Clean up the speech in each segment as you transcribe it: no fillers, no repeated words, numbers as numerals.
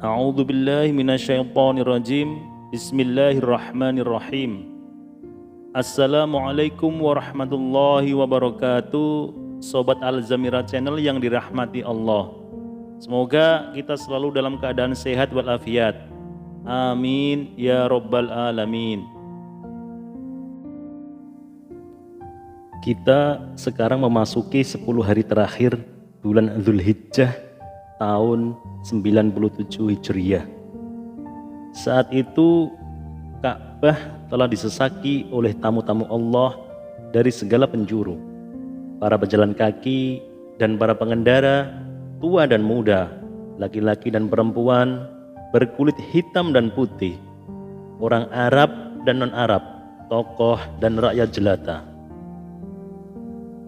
A'udzu billahi minasyaitonir rajim. Bismillahirrahmanirrahim. Assalamualaikum warahmatullahi wabarakatuh. Sobat Al-Zamira Channel yang dirahmati Allah. Semoga kita selalu dalam keadaan sehat walafiat. Amin ya rabbal alamin. Kita sekarang memasuki 10 hari terakhir bulan Dzulhijjah tahun 97 Hijriah. Saat itu Ka'bah telah disesaki oleh tamu-tamu Allah dari segala penjuru, para pejalan kaki dan para pengendara, tua dan muda, laki-laki dan perempuan, berkulit hitam dan putih, orang Arab dan non-Arab, tokoh dan rakyat jelata.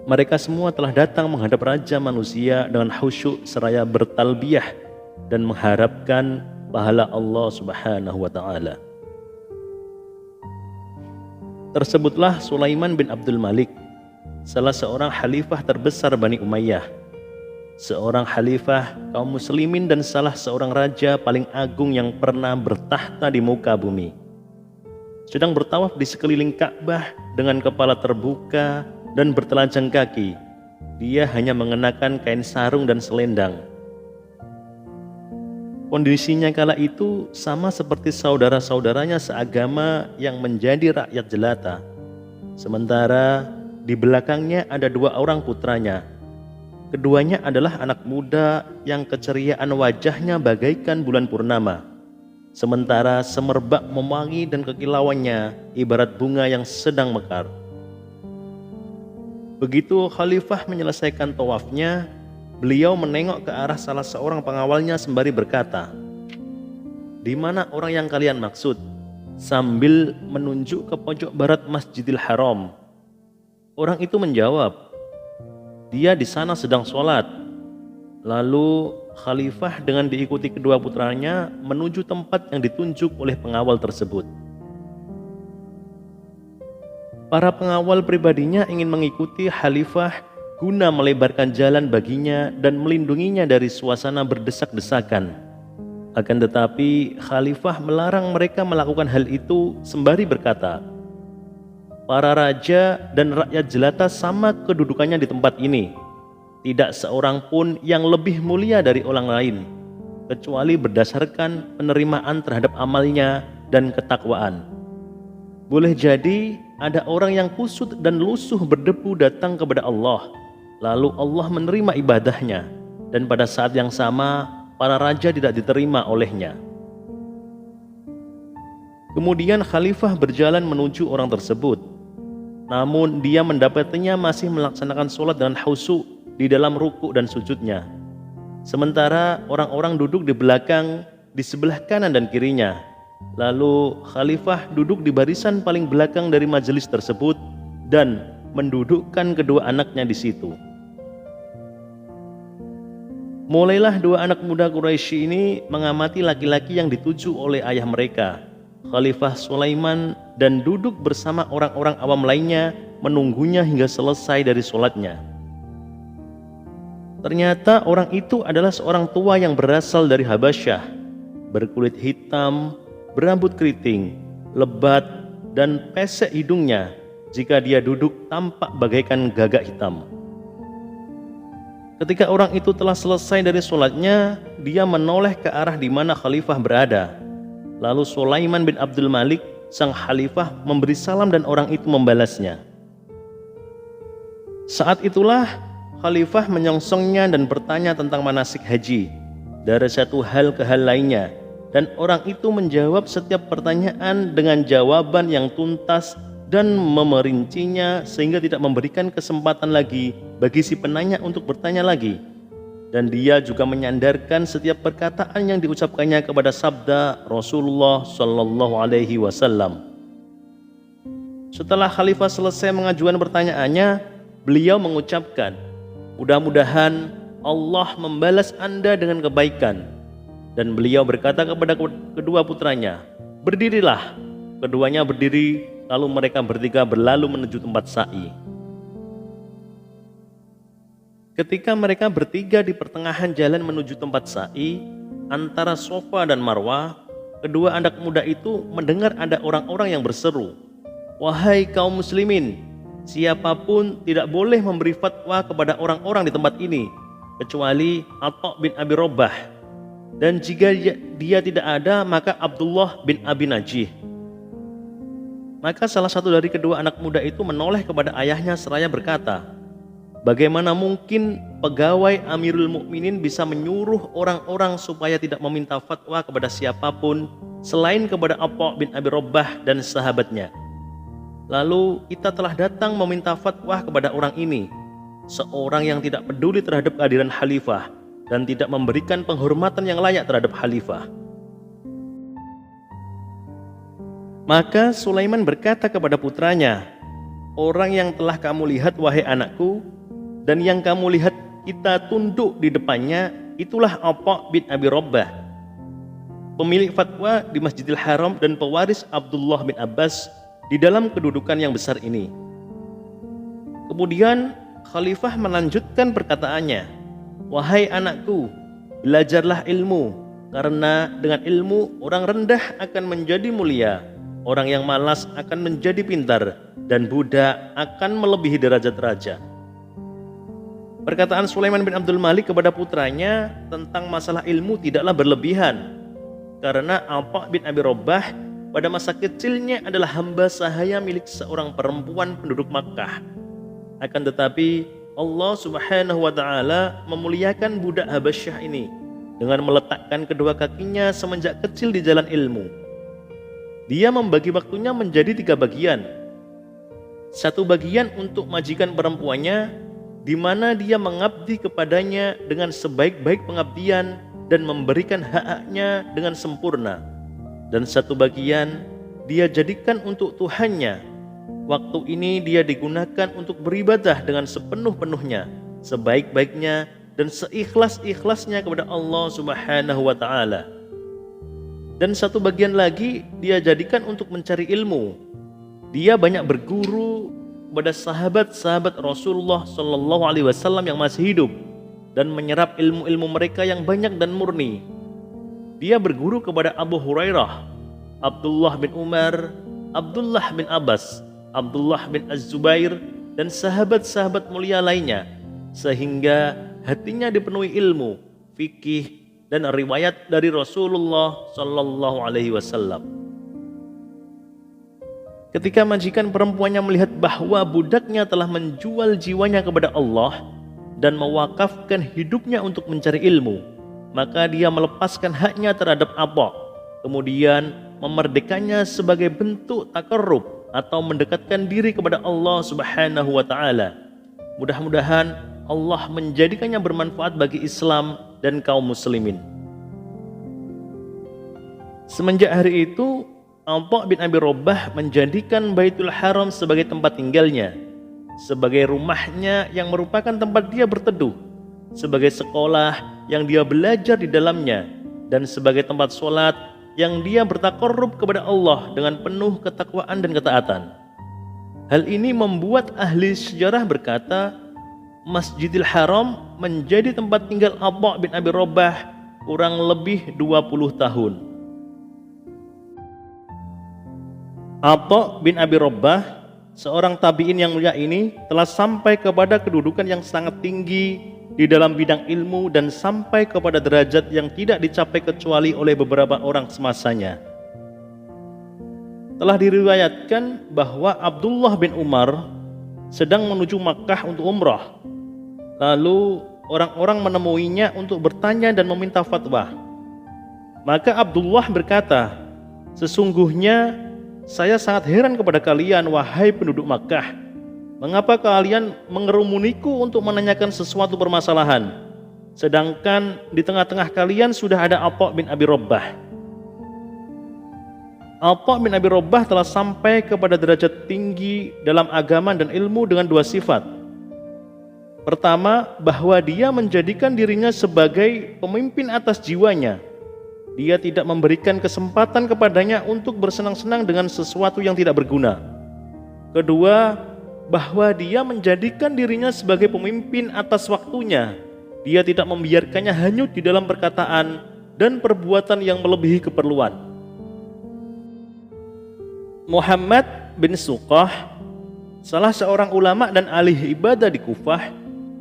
Mereka semua telah datang menghadap Raja Manusia dengan khusyuk seraya bertalbiyah dan mengharapkan pahala Allah Subhanahu wa Ta'ala. Tersebutlah Sulaiman bin Abdul Malik, salah seorang khalifah terbesar Bani Umayyah, seorang khalifah kaum muslimin dan salah seorang raja paling agung yang pernah bertahta di muka bumi. Sedang bertawaf di sekeliling Ka'bah dengan kepala terbuka dan bertelanjang kaki. Dia hanya mengenakan kain sarung dan selendang. Kondisinya kala itu sama seperti saudara-saudaranya seagama yang menjadi rakyat jelata. Sementara di belakangnya ada dua orang putranya. Keduanya adalah anak muda yang keceriaan wajahnya bagaikan bulan purnama. Sementara semerbak memangi dan kekilauannya ibarat bunga yang sedang mekar. Begitu khalifah menyelesaikan tawafnya, beliau menengok ke arah salah seorang pengawalnya sembari berkata, "Di mana orang yang kalian maksud?" sambil menunjuk ke pojok barat Masjidil Haram. Orang itu menjawab, "Dia di sana sedang sholat." Lalu khalifah dengan diikuti kedua putranya menuju tempat yang ditunjuk oleh pengawal tersebut. Para pengawal pribadinya ingin mengikuti khalifah guna melebarkan jalan baginya dan melindunginya dari suasana berdesak-desakan. Akan tetapi khalifah melarang mereka melakukan hal itu sembari berkata, "Para raja dan rakyat jelata sama kedudukannya di tempat ini. Tidak seorang pun yang lebih mulia dari orang lain, kecuali berdasarkan penerimaan terhadap amalnya dan ketakwaan. Boleh jadi ada orang yang kusut dan lusuh berdebu datang kepada Allah, lalu Allah menerima ibadahnya, dan pada saat yang sama para raja tidak diterima olehnya." Kemudian khalifah berjalan menuju orang tersebut, namun dia mendapatinya masih melaksanakan sholat dengan khusyuk di dalam ruku dan sujudnya. Sementara orang-orang duduk di belakang, di sebelah kanan dan kirinya. Lalu khalifah duduk di barisan paling belakang dari majelis tersebut dan mendudukkan kedua anaknya di situ. Mulailah dua anak muda Quraisy ini mengamati laki-laki yang dituju oleh ayah mereka, Khalifah Sulaiman, dan duduk bersama orang-orang awam lainnya menunggunya hingga selesai dari sholatnya. Ternyata orang itu adalah seorang tua yang berasal dari Habasyah, berkulit hitam, berambut keriting, lebat, dan pesek hidungnya. Jika dia duduk tampak bagaikan gagak hitam. Ketika orang itu telah selesai dari sholatnya, dia menoleh ke arah di mana khalifah berada. Lalu Sulaiman bin Abdul Malik, sang khalifah, memberi salam dan orang itu membalasnya. Saat itulah khalifah menyongsongnya dan bertanya tentang manasik haji, dari satu hal ke hal lainnya. Dan orang itu menjawab setiap pertanyaan dengan jawaban yang tuntas dan memerincinya sehingga tidak memberikan kesempatan lagi bagi si penanya untuk bertanya lagi. Dan dia juga menyandarkan setiap perkataan yang diucapkannya kepada sabda Rasulullah Shallallahu Alaihi Wasallam. Setelah khalifah selesai mengajukan pertanyaannya, beliau mengucapkan, "Mudah-mudahan Allah membalas Anda dengan kebaikan." Dan beliau berkata kepada kedua putranya, "Berdirilah." Keduanya berdiri, lalu mereka bertiga berlalu menuju tempat sa'i. Ketika mereka bertiga di pertengahan jalan menuju tempat sa'i, antara Safa dan Marwah, kedua anak muda itu mendengar ada orang-orang yang berseru, "Wahai kaum muslimin, siapapun tidak boleh memberi fatwa kepada orang-orang di tempat ini, kecuali Atha bin Abi Rabah. Dan jika dia tidak ada, maka Abdullah bin Abi Najih." Maka salah satu dari kedua anak muda itu menoleh kepada ayahnya seraya berkata, "Bagaimana mungkin pegawai Amirul Mukminin bisa menyuruh orang-orang supaya tidak meminta fatwa kepada siapapun selain kepada Atha bin Abi Rabah dan sahabatnya? Lalu kita telah datang meminta fatwa kepada orang ini, seorang yang tidak peduli terhadap kehadiran khalifah dan tidak memberikan penghormatan yang layak terhadap khalifah." Maka Sulaiman berkata kepada putranya, "Orang yang telah kamu lihat wahai anakku, dan yang kamu lihat kita tunduk di depannya, itulah Atha bin Abi Rabah, pemilik fatwa di Masjidil Haram dan pewaris Abdullah bin Abbas di dalam kedudukan yang besar ini." Kemudian Khalifah melanjutkan perkataannya, "Wahai anakku, belajarlah ilmu, karena dengan ilmu orang rendah akan menjadi mulia, orang yang malas akan menjadi pintar, dan budak akan melebihi derajat raja." Perkataan Sulaiman bin Abdul Malik kepada putranya tentang masalah ilmu tidaklah berlebihan, karena Atha bin Abi Rabah pada masa kecilnya adalah hamba sahaya milik seorang perempuan penduduk Makkah. Akan tetapi Allah Subhanahu wa Ta'ala memuliakan budak Habasyah ini dengan meletakkan kedua kakinya semenjak kecil di jalan ilmu. Dia membagi waktunya menjadi 3 bagian. Satu bagian untuk majikan perempuannya, di mana dia mengabdi kepadanya dengan sebaik-baik pengabdian dan memberikan hak-haknya dengan sempurna. Dan satu bagian dia jadikan untuk Tuhannya. Waktu ini dia digunakan untuk beribadah dengan sepenuh-penuhnya, sebaik-baiknya dan seikhlas-ikhlasnya kepada Allah Subhanahu wa Ta'ala. Dan satu bagian lagi dia jadikan untuk mencari ilmu. Dia banyak berguru kepada sahabat-sahabat Rasulullah SAW yang masih hidup dan menyerap ilmu-ilmu mereka yang banyak dan murni. Dia berguru kepada Abu Hurairah, Abdullah bin Umar, Abdullah bin Abbas, Abdullah bin Az-Zubair, dan sahabat-sahabat mulia lainnya, sehingga hatinya dipenuhi ilmu, fikih, dan riwayat dari Rasulullah Sallallahu Alaihi Wasallam. Ketika majikan perempuannya melihat bahwa budaknya telah menjual jiwanya kepada Allah dan mewakafkan hidupnya untuk mencari ilmu, maka dia melepaskan haknya terhadap Atha, kemudian memerdekanya sebagai bentuk takarrub atau mendekatkan diri kepada Allah Subhanahu wa Ta'ala. Mudah-mudahan Allah menjadikannya bermanfaat bagi Islam dan kaum muslimin. Semenjak hari itu, Atha bin Abi Rabah menjadikan Baitul Haram sebagai tempat tinggalnya, sebagai rumahnya yang merupakan tempat dia berteduh, sebagai sekolah yang dia belajar di dalamnya, dan sebagai tempat sholat yang dia bertakarrub kepada Allah dengan penuh ketakwaan dan ketaatan. Hal ini membuat ahli sejarah berkata, Masjidil Haram menjadi tempat tinggal Atha bin Abi Rabah kurang lebih 20 tahun. Atha bin Abi Rabah, seorang tabi'in yang mulia ini, telah sampai kepada kedudukan yang sangat tinggi di dalam bidang ilmu dan sampai kepada derajat yang tidak dicapai kecuali oleh beberapa orang semasanya. Telah diriwayatkan bahwa Abdullah bin Umar sedang menuju Makkah untuk umrah. Lalu orang-orang menemuinya untuk bertanya dan meminta fatwa. Maka Abdullah berkata, "Sesungguhnya saya sangat heran kepada kalian, wahai penduduk Makkah. Mengapa kalian mengerumuniku untuk menanyakan sesuatu permasalahan, sedangkan di tengah-tengah kalian sudah ada Atha bin Abi Rabah?" Atha bin Abi Rabah telah sampai kepada derajat tinggi dalam agama dan ilmu dengan 2 sifat. Pertama, bahwa dia menjadikan dirinya sebagai pemimpin atas jiwanya. Dia tidak memberikan kesempatan kepadanya untuk bersenang-senang dengan sesuatu yang tidak berguna. Kedua, bahwa dia menjadikan dirinya sebagai pemimpin atas waktunya. Dia tidak membiarkannya hanyut di dalam perkataan, dan perbuatan yang melebihi keperluan. Muhammad bin Suqah, salah seorang ulama dan ahli ibadah di Kufah,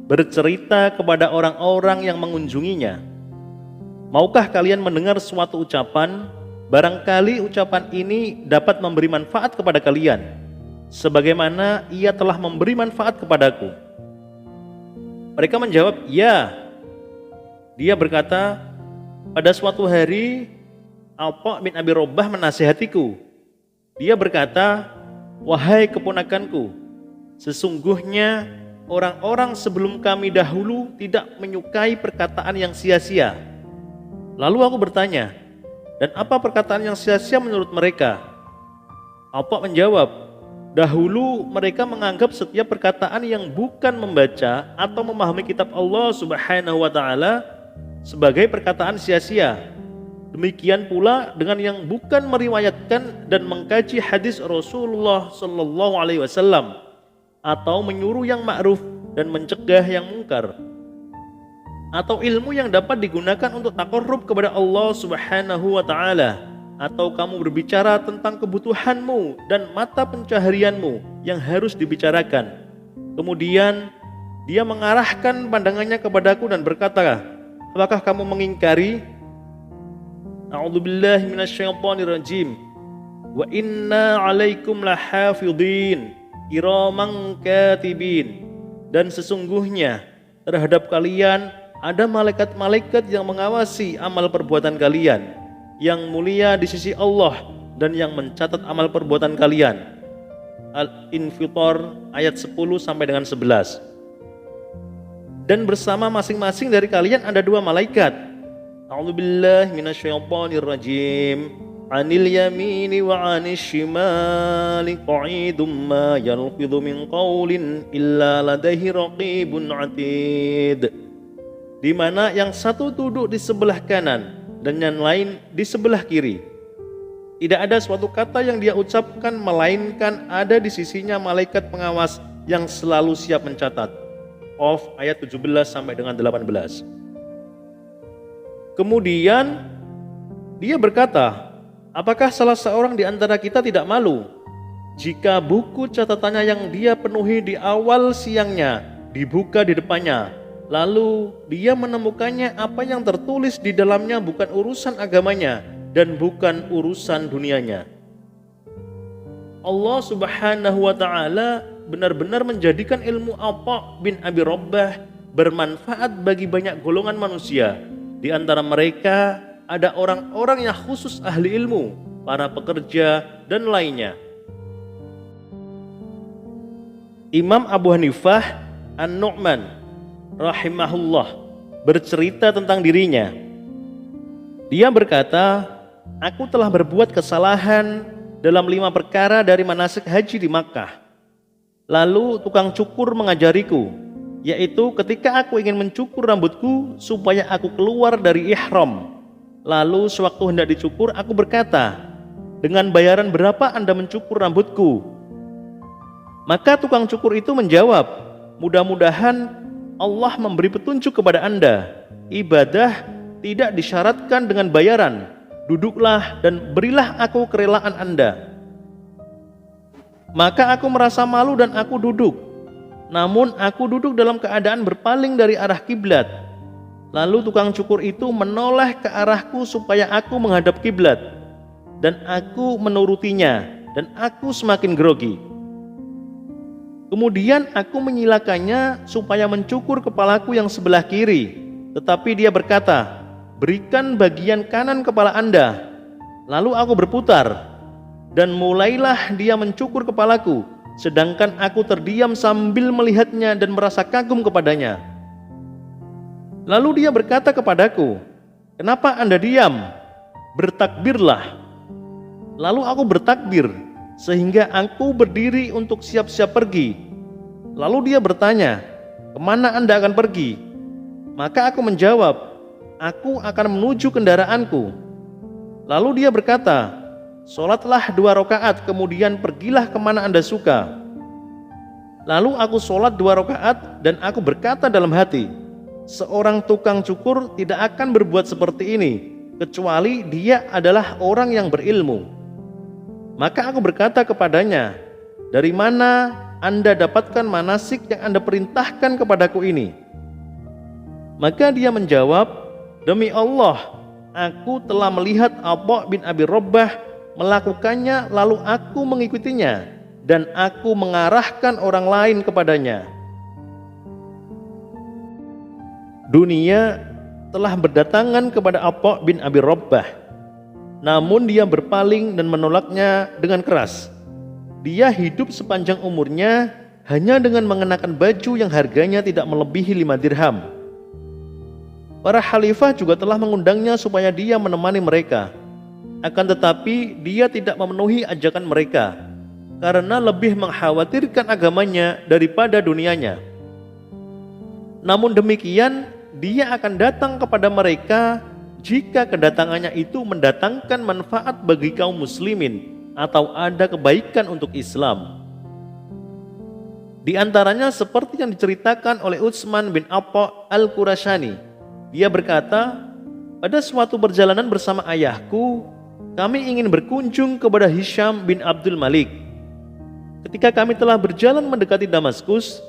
bercerita kepada orang-orang yang mengunjunginya, "Maukah kalian mendengar suatu ucapan? Barangkali ucapan ini dapat memberi manfaat kepada kalian, sebagaimana ia telah memberi manfaat kepadaku." Mereka menjawab, "Ya." Dia berkata, "Pada suatu hari, Atha bin Abi Rabbah menasihatiku. Dia berkata, 'Wahai keponakanku, sesungguhnya orang-orang sebelum kami dahulu tidak menyukai perkataan yang sia-sia.' Lalu aku bertanya, 'Dan apa perkataan yang sia-sia menurut mereka?' Atha menjawab, 'Dahulu mereka menganggap setiap perkataan yang bukan membaca atau memahami kitab Allah Subhanahu wa Ta'ala sebagai perkataan sia-sia. Demikian pula dengan yang bukan meriwayatkan dan mengkaji hadis Rasulullah Sallallahu Alaihi Wasallam atau menyuruh yang ma'ruf dan mencegah yang mungkar, atau ilmu yang dapat digunakan untuk taqarrub kepada Allah Subhanahu wa Ta'ala, atau kamu berbicara tentang kebutuhanmu dan mata pencaharianmu yang harus dibicarakan.' Kemudian dia mengarahkan pandangannya kepadaku dan berkata, 'Apakah kamu mengingkari?' A'udzubillahi minasyaitonirrajim. 'Wa inna 'alaikum lahafidhin kiraman katibin.' Dan sesungguhnya terhadap kalian ada malaikat-malaikat yang mengawasi amal perbuatan kalian, yang mulia di sisi Allah dan yang mencatat amal perbuatan kalian. Al-Infitar ayat 10 sampai dengan 11. Dan bersama masing-masing dari kalian ada dua malaikat. A'udzubillahi minasyaitonirrajim. 'Anil yamini wa 'anil shimali qa'idum ma yalfidhu min qawlin illa ladaihi raqibun 'atid. Di mana yang satu duduk di sebelah kanan dan yang lain di sebelah kiri. Tidak ada suatu kata yang dia ucapkan melainkan ada di sisinya malaikat pengawas yang selalu siap mencatat. Qaf ayat 17 sampai dengan 18. Kemudian dia berkata, "Apakah salah seorang di antara kita tidak malu jika buku catatannya yang dia penuhi di awal siangnya dibuka di depannya, lalu dia menemukannya apa yang tertulis di dalamnya bukan urusan agamanya dan bukan urusan dunianya?" Allah Subhanahu wa Ta'ala benar-benar menjadikan ilmu Atha bin Abi Rabbah bermanfaat bagi banyak golongan manusia. Di antara mereka ada orang-orang yang khusus ahli ilmu, para pekerja dan lainnya. Imam Abu Hanifah An-Nu'man rahimahullah bercerita tentang dirinya. Dia berkata, "Aku telah berbuat kesalahan dalam 5 perkara dari manasik haji di Makkah. Lalu tukang cukur mengajariku, yaitu ketika aku ingin mencukur rambutku supaya aku keluar dari ihram. Lalu sewaktu hendak dicukur aku berkata, 'Dengan bayaran berapa Anda mencukur rambutku?' Maka tukang cukur itu menjawab, 'Mudah-mudahan Allah memberi petunjuk kepada Anda. Ibadah tidak disyaratkan dengan bayaran. Duduklah dan berilah aku kerelaan Anda.' Maka aku merasa malu dan aku duduk. Namun aku duduk dalam keadaan berpaling dari arah kiblat. Lalu tukang cukur itu menoleh ke arahku supaya aku menghadap kiblat, dan aku menurutinya, dan aku semakin grogi. Kemudian aku menyilakannya supaya mencukur kepalaku yang sebelah kiri, tetapi dia berkata, 'Berikan bagian kanan kepala Anda.' Lalu aku berputar, dan mulailah dia mencukur kepalaku, sedangkan aku terdiam sambil melihatnya dan merasa kagum kepadanya. Lalu dia berkata kepadaku, 'Kenapa Anda diam? Bertakbirlah.' Lalu aku bertakbir, sehingga aku berdiri untuk siap-siap pergi. Lalu dia bertanya, 'Kemana Anda akan pergi?' Maka aku menjawab, 'Aku akan menuju kendaraanku.' Lalu dia berkata, 'Sholatlah 2 rakaat, kemudian pergilah kemana Anda suka.' Lalu aku sholat 2 rakaat dan aku berkata dalam hati, 'Seorang tukang cukur tidak akan berbuat seperti ini, kecuali dia adalah orang yang berilmu. Maka aku berkata kepadanya, dari mana Anda dapatkan manasik yang Anda perintahkan kepadaku ini? Maka dia menjawab, demi Allah, aku telah melihat Atha bin Abi Rabbah melakukannya, lalu aku mengikutinya, dan aku mengarahkan orang lain kepadanya. Dunia telah berdatangan kepada Atha bin Abi Rabbah, namun dia berpaling dan menolaknya dengan keras. Dia hidup sepanjang umurnya hanya dengan mengenakan baju yang harganya tidak melebihi 5 dirham. Para khalifah juga telah mengundangnya supaya dia menemani mereka. Akan tetapi dia tidak memenuhi ajakan mereka karena lebih mengkhawatirkan agamanya daripada dunianya. Namun demikian, dia akan datang kepada mereka jika kedatangannya itu mendatangkan manfaat bagi kaum muslimin atau ada kebaikan untuk Islam. Di antaranya seperti yang diceritakan oleh Utsman bin Atha al-Qurasyani. Dia berkata, pada suatu perjalanan bersama ayahku, kami ingin berkunjung kepada Hisham bin Abdul Malik. Ketika kami telah berjalan mendekati Damaskus,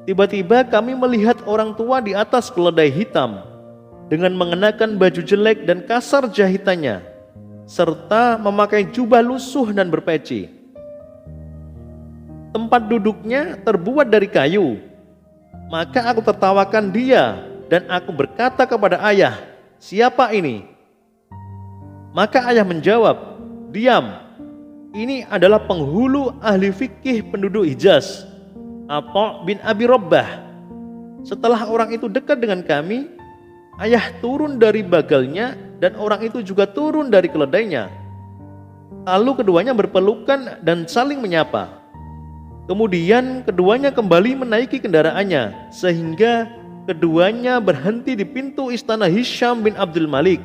tiba-tiba kami melihat orang tua di atas keledai hitam dengan mengenakan baju jelek dan kasar jahitannya, serta memakai jubah lusuh dan berpeci. Tempat duduknya terbuat dari kayu. Maka aku tertawakan dia dan aku berkata kepada ayah, siapa ini? Maka ayah menjawab, diam, ini adalah penghulu ahli fikih penduduk Hijaz, Atha bin Abi Rabbah. Setelah orang itu dekat dengan kami, ayah turun dari bagalnya dan orang itu juga turun dari keledainya. Lalu keduanya berpelukan dan saling menyapa. Kemudian keduanya kembali menaiki kendaraannya sehingga keduanya berhenti di pintu istana Hisham bin Abdul Malik.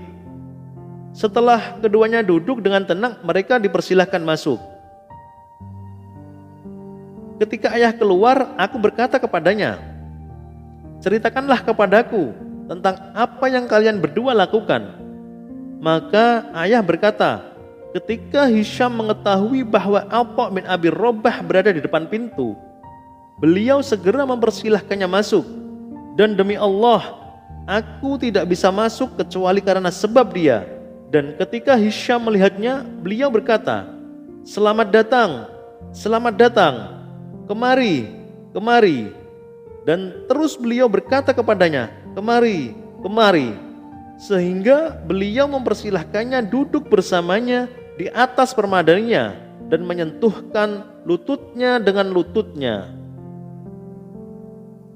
Setelah keduanya duduk dengan tenang, mereka dipersilahkan masuk. Ketika ayah keluar, aku berkata kepadanya, ceritakanlah kepadaku tentang apa yang kalian berdua lakukan. Maka ayah berkata, ketika Hisham mengetahui bahwa Atha bin Abi Rabbah berada di depan pintu, beliau segera mempersilahkannya masuk. Dan demi Allah, aku tidak bisa masuk kecuali karena sebab dia. Dan ketika Hisham melihatnya, beliau berkata, selamat datang, selamat datang, kemari, kemari. Dan terus beliau berkata kepadanya, kemari, kemari. Sehingga beliau mempersilahkannya duduk bersamanya di atas permadaninya dan menyentuhkan lututnya dengan lututnya.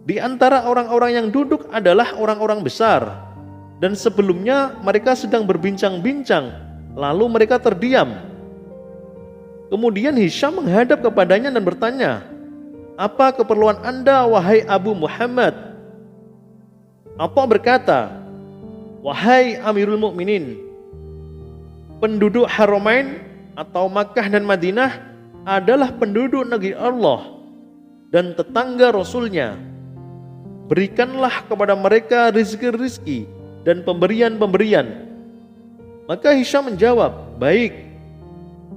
Di antara orang-orang yang duduk adalah orang-orang besar, dan sebelumnya mereka sedang berbincang-bincang, lalu mereka terdiam. Kemudian Hisham menghadap kepadanya dan bertanya, apa keperluan Anda wahai Abu Muhammad? Atha berkata, wahai Amirul Mukminin, penduduk Haramain atau Makkah dan Madinah adalah penduduk negeri Allah dan tetangga Rasulnya. Berikanlah kepada mereka rizki-rizki dan pemberian-pemberian. Maka Hisham menjawab, baik,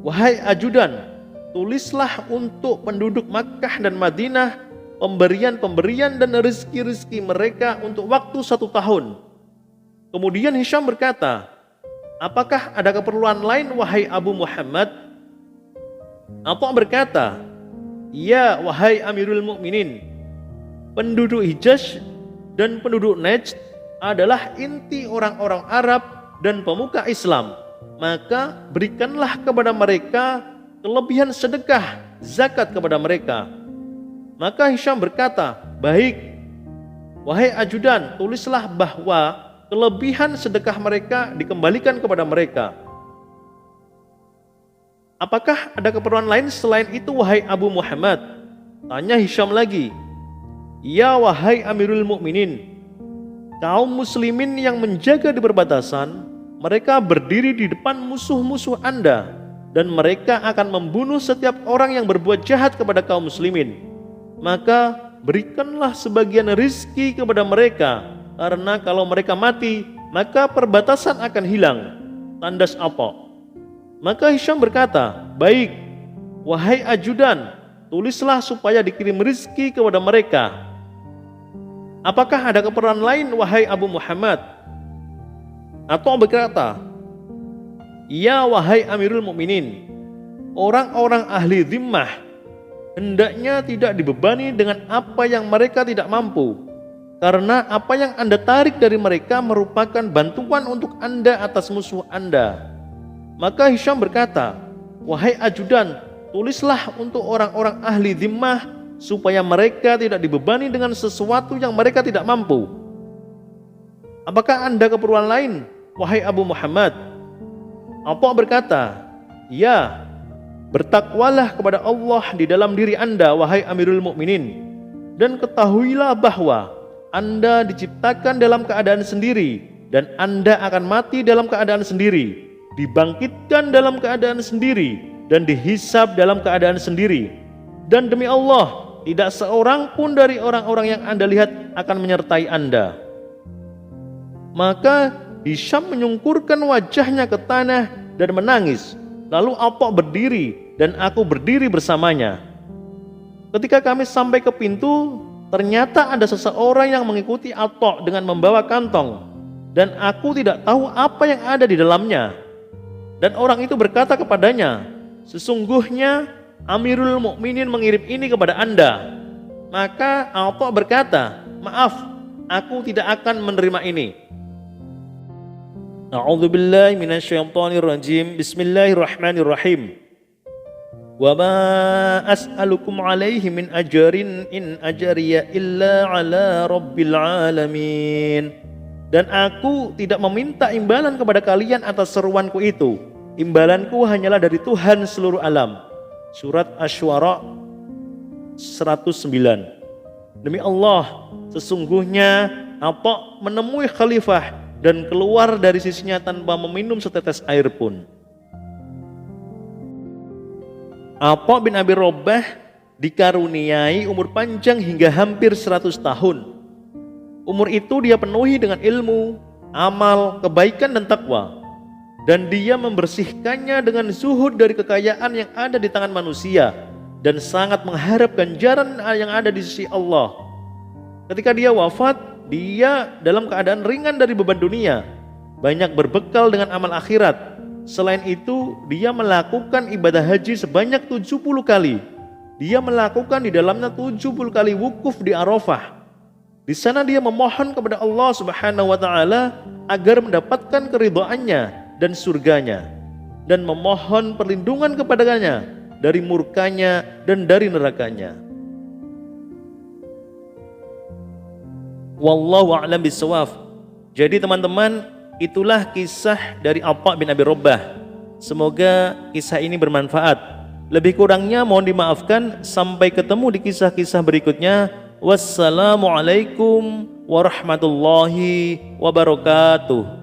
wahai ajudan, tulislah untuk penduduk Makkah dan Madinah pemberian-pemberian dan rizki-rizki mereka untuk waktu 1 tahun. Kemudian Hisham berkata, apakah ada keperluan lain wahai Abu Muhammad? Atha berkata, ya wahai Amirul Mukminin, penduduk Hijaz dan penduduk Najd adalah inti orang-orang Arab dan pemuka Islam. Maka berikanlah kepada mereka kelebihan sedekah zakat kepada mereka. Maka Hisham berkata, baik, wahai ajudan, tulislah bahwa kelebihan sedekah mereka dikembalikan kepada mereka. Apakah ada keperluan lain selain itu wahai Abu Muhammad? Tanya Hisham lagi. Ya wahai Amirul Mukminin, kaum muslimin yang menjaga di perbatasan, mereka berdiri di depan musuh-musuh Anda dan mereka akan membunuh setiap orang yang berbuat jahat kepada kaum muslimin. Maka berikanlah sebagian rizki kepada mereka, karena kalau mereka mati, maka perbatasan akan hilang, tandas Atha. Maka Hisham berkata, baik, wahai ajudan, tulislah supaya dikirim rizki kepada mereka. Apakah ada keperluan lain, wahai Abu Muhammad? Atha berkata, ya wahai Amirul Mukminin, orang-orang ahli zimmah hendaknya tidak dibebani dengan apa yang mereka tidak mampu, karena apa yang Anda tarik dari mereka merupakan bantuan untuk Anda atas musuh Anda. Maka Hisham berkata, wahai ajudan, tulislah untuk orang-orang ahli zimmah supaya mereka tidak dibebani dengan sesuatu yang mereka tidak mampu. Apakah Anda keperluan lain, wahai Abu Muhammad? Atha berkata, ya, bertakwalah kepada Allah di dalam diri Anda, wahai Amirul Mukminin, dan ketahuilah bahwa Anda diciptakan dalam keadaan sendiri, dan Anda akan mati dalam keadaan sendiri, dibangkitkan dalam keadaan sendiri, dan dihisab dalam keadaan sendiri. Dan demi Allah, tidak seorang pun dari orang-orang yang Anda lihat akan menyertai Anda. Maka Hisham menyungkurkan wajahnya ke tanah dan menangis. Lalu Atha berdiri dan aku berdiri bersamanya. Ketika kami sampai ke pintu, ternyata ada seseorang yang mengikuti Atha dengan membawa kantong, dan aku tidak tahu apa yang ada di dalamnya. Dan orang itu berkata kepadanya, sesungguhnya Amirul Mukminin mengirim ini kepada Anda. Maka Atha berkata, maaf, aku tidak akan menerima ini. A'udzubillahi minasyaitonir rajim. Bismillahirrahmanirrahim. Wa ma as'alukum alaihi min ajrin in ajriya illa ala rabbil alamin. Dan aku tidak meminta imbalan kepada kalian atas seruanku itu. Imbalanku hanyalah dari Tuhan seluruh alam. Surat Asy-Syu'ara 109. Demi Allah, sesungguhnya Atha menemui khalifah dan keluar dari sisinya tanpa meminum setetes air pun. Atha bin Abi Rabbah dikaruniai umur panjang hingga hampir 100 tahun. Umur itu dia penuhi dengan ilmu, amal, kebaikan dan takwa. Dan dia membersihkannya dengan zuhud dari kekayaan yang ada di tangan manusia, dan sangat mengharap ganjaran yang ada di sisi Allah. Ketika dia wafat, dia dalam keadaan ringan dari beban dunia, banyak berbekal dengan amal akhirat. Selain itu, dia melakukan ibadah haji sebanyak 70 kali. Dia melakukan di dalamnya 70 kali wukuf di Arafah. Di sana dia memohon kepada Allah Subhanahu wa taala agar mendapatkan keridhaannya dan surganya, dan memohon perlindungan kepadanya dari murkanya dan dari nerakanya. Wallahu a'lam bishawab. Jadi teman-teman, itulah kisah dari Atha bin Abi Rabbah. Semoga kisah ini bermanfaat. Lebih kurangnya mohon dimaafkan. Sampai ketemu di kisah-kisah berikutnya. Wassalamualaikum warahmatullahi wabarakatuh.